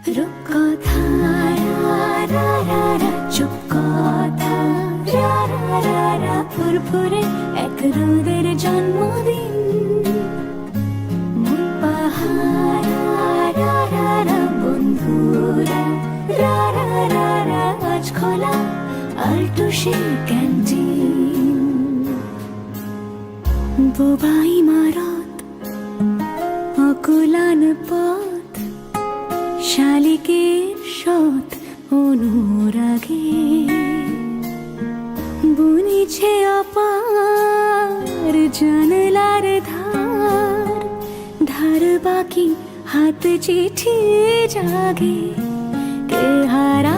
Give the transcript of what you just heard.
রূপকথা চুপ কথা ফুরফুরে এক রোদের জন্মদিন বন্ধুরা আজ খোলা আলটুসি ক্যান্টিন বোবাই মারত অকুলান পথ শালিকের সৎ অনুরাগে বুনিছে অপার জানলার ধার ধার বাকি হাত চিঠি জাগে কে হারা